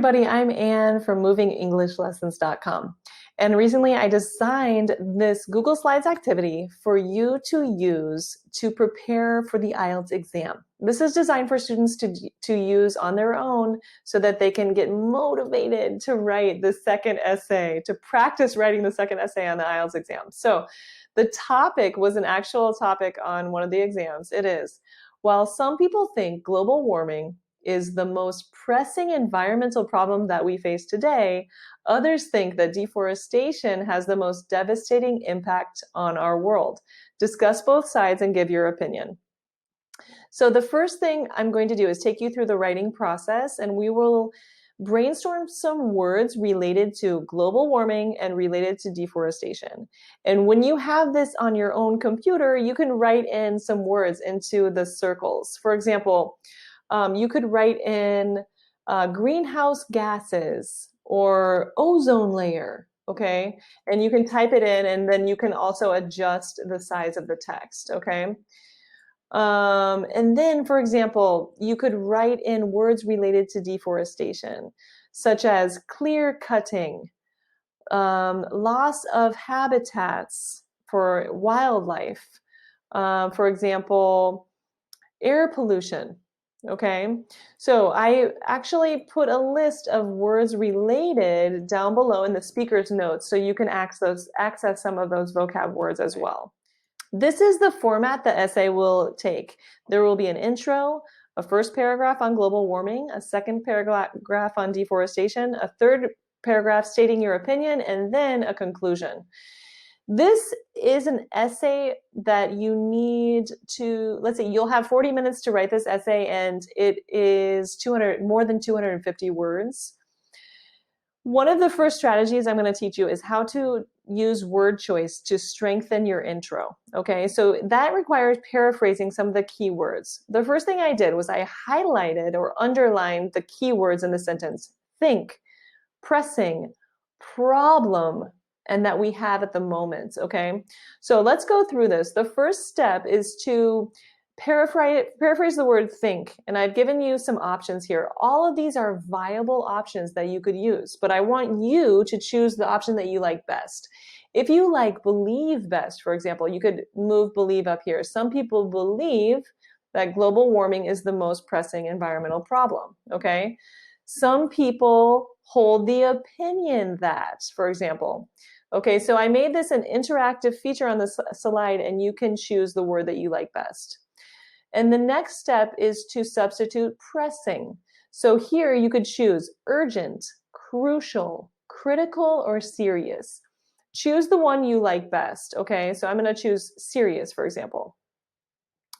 everybody, I'm Anne from movingenglishLessons.com. And recently I designed this Google Slides activity for you to use to prepare for the Ielts exam. This is designed for students to use on their own so that they can get motivated to write the second essay, to practice writing the second essay on the Ielts exam. So the topic was an actual topic on one of the exams. It is, while some people think global warming is the most pressing environmental problem that we face today, others think that deforestation has the most devastating impact on our world. Discuss both sides and give your opinion. So the first thing I'm going to do is take you through the writing process, and we will brainstorm some words related to global warming and related to deforestation. And when you have this on your own computer, you can write in some words into the circles. For example, you could write in greenhouse gases or ozone layer, okay? And you can type it in, and then you can also adjust the size of the text, okay? And then, for example, you could write in words related to deforestation, such as clear cutting, loss of habitats for wildlife, for example, air pollution. Okay, so I actually put a list of words related down below in the speaker's notes so you can access some of those vocab words as well. This is the format the essay will take. There will be an intro, a first paragraph on global warming, a second paragraph on deforestation, a third paragraph stating your opinion, and then a conclusion. This is an essay that you need to, let's say you'll have 40 minutes to write this essay, and it is more than 250 words. One of the first strategies I'm going to teach you is how to use word choice to strengthen your intro. Okay, so that requires paraphrasing some of the keywords. The first thing I did was I highlighted or underlined the keywords in the sentence: think, pressing, problem, and that we have at the moment, okay? So let's go through this. The first step is to paraphrase the word think, and I've given you some options here. All of these are viable options that you could use, but I want you to choose the option that you like best. If you like believe best, for example, you could move believe up here. Some people believe that global warming is the most pressing environmental problem, okay? Some people hold the opinion that, for example. Okay, so I made this an interactive feature on the slide, and you can choose the word that you like best. And the next step is to substitute pressing. So here you could choose urgent, crucial, critical, or serious. Choose the one you like best, okay? So I'm going to choose serious, for example.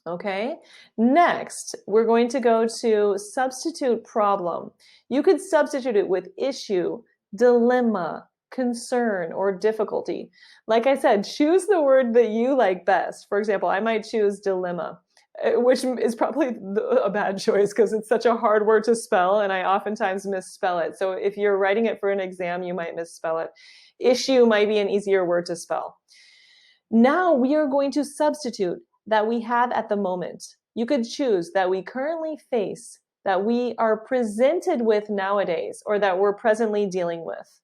Okay, next, we're going to go to substitute problem. You could substitute it with issue, dilemma, concern, or difficulty. Like I said, choose the word that you like best. For example, I might choose dilemma, which is probably a bad choice because it's such a hard word to spell, and I oftentimes misspell it. So if you're writing it for an exam, you might misspell it. Issue might be an easier word to spell. Now we are going to substitute that we have at the moment. You could choose that we currently face, that we are presented with nowadays, or that we're presently dealing with.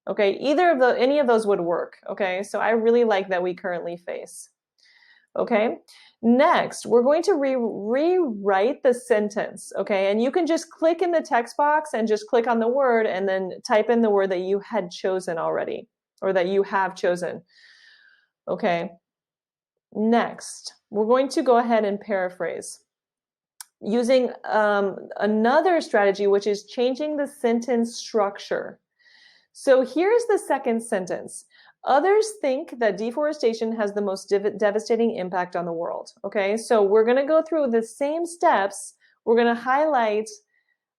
Okay, any of those would work. Okay, so I really like that we currently face. Okay, next, we're going to rewrite the sentence. Okay, and you can just click in the text box and just click on the word and then type in the word that you had chosen already, or that you have chosen. Okay. Next, we're going to go ahead and paraphrase using another strategy, which is changing the sentence structure. So here's the second sentence. Others think that deforestation has the most devastating impact on the world. Okay, so we're going to go through the same steps. We're going to highlight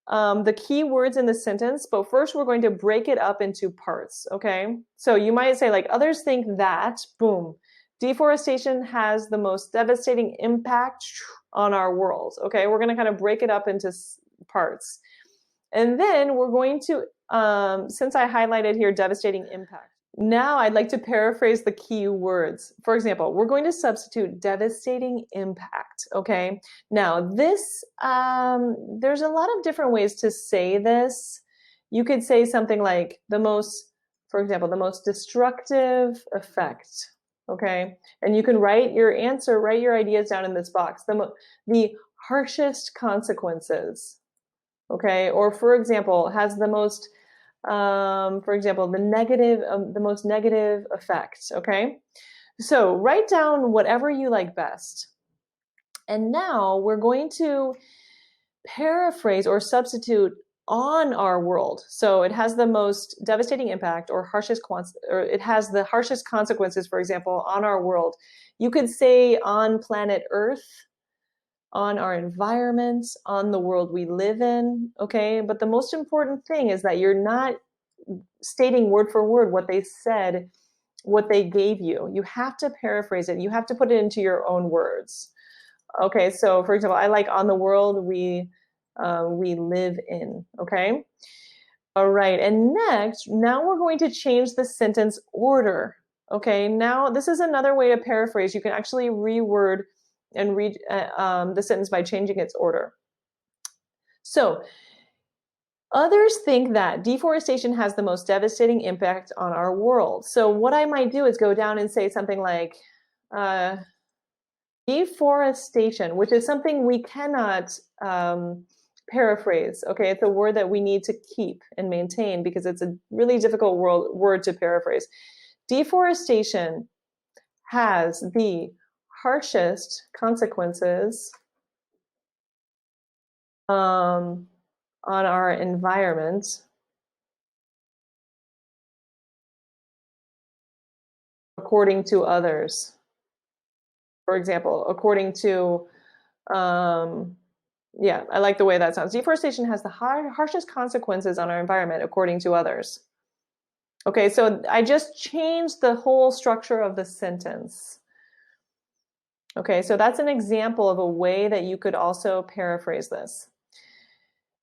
the key words in the sentence, but first we're going to break it up into parts. Okay, so you might say, like, others think that, boom, deforestation has the most devastating impact on our world. Okay, we're going to kind of break it up into parts. And then we're going to, since I highlighted here devastating impact, now I'd like to paraphrase the key words. For example, we're going to substitute devastating impact. Okay, now this, there's a lot of different ways to say this. you could say something like for example, the most destructive effect, okay? And you can write your answer, write your ideas down in this box. The harshest consequences, okay? Or for example, has the most, for example, the most negative effect, okay? So write down whatever you like best. And now we're going to paraphrase or substitute on our world. So it has the most devastating impact or it has the harshest consequences, for example, on our world. You could say on planet Earth, on our environment, on the world we live in, okay? But the most important thing is that you're not stating word for word what they said, what they gave you. You have to paraphrase it. You have to put it into your own words. Okay, so for example, I like on the world we live in, okay? All right, and now we're going to change the sentence order, okay? Now, this is another way to paraphrase. You can actually reword and read the sentence by changing its order. So, others think that deforestation has the most devastating impact on our world. So what I might do is go down and say something like, deforestation, which is something we cannot paraphrase, okay? It's a word that we need to keep and maintain because it's a really difficult word to paraphrase. Deforestation has the harshest consequences on our environment according to others. For example, according to, yeah, I like the way that sounds. Deforestation has the harshest consequences on our environment according to others. Okay, so I just changed the whole structure of the sentence. Okay, so that's an example of a way that you could also paraphrase this.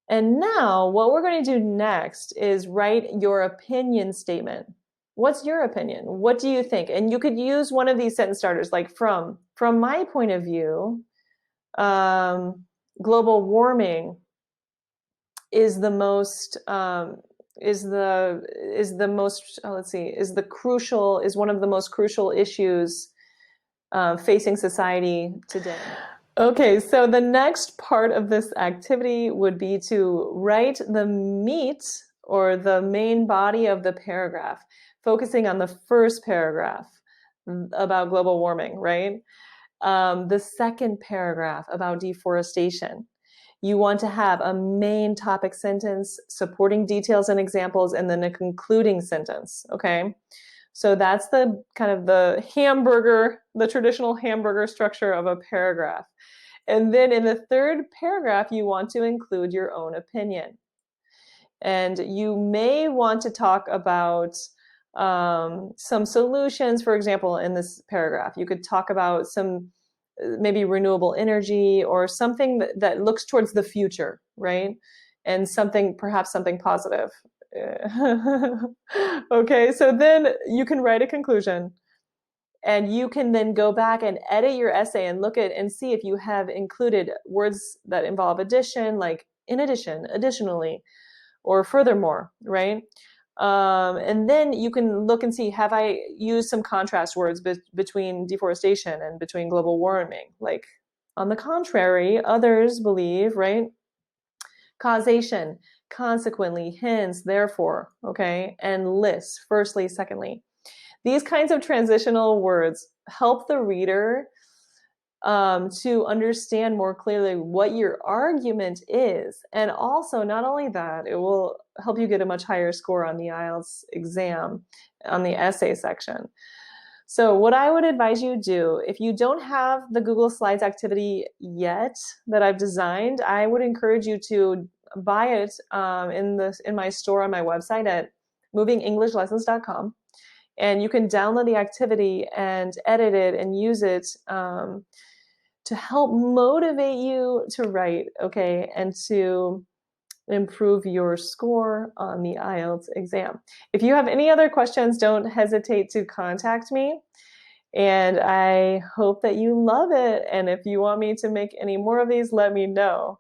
And now what we're going to do next is write your opinion statement. What's your opinion? What do you think? And you could use one of these sentence starters, like from my point of view, global warming is the most is one of the most crucial issues facing society today. Okay, so the next part of this activity would be to write the meat or the main body of the paragraph, focusing on the first paragraph about global warming, right? The second paragraph about deforestation. You want to have a main topic sentence, supporting details and examples, and then a concluding sentence, okay? So that's the kind of the traditional hamburger structure of a paragraph. And then in the third paragraph, you want to include your own opinion. And you may want to talk about some solutions, for example, in this paragraph. You could talk about some maybe renewable energy or something that looks towards the future, right? And perhaps something positive. Okay, so then you can write a conclusion and you can then go back and edit your essay and look at and see if you have included words that involve addition, like in addition, additionally, or furthermore, right? And then you can look and see, have I used some contrast words between deforestation and between global warming? Like, on the contrary, others believe, right? Causation, consequently, hence, therefore, okay? And list, firstly, secondly. These kinds of transitional words help the reader to understand more clearly what your argument is. And also, not only that, it will help you get a much higher score on the IELTS exam on the essay section. So what I would advise you do, if you don't have the Google Slides activity yet that I've designed, I would encourage you to buy it in my store on my website at movingenglishLessons.com. And you can download the activity and edit it and use it to help motivate you to write, okay, and to improve your score on the IELTS exam. If you have any other questions, don't hesitate to contact me. And I hope that you love it. And if you want me to make any more of these, let me know.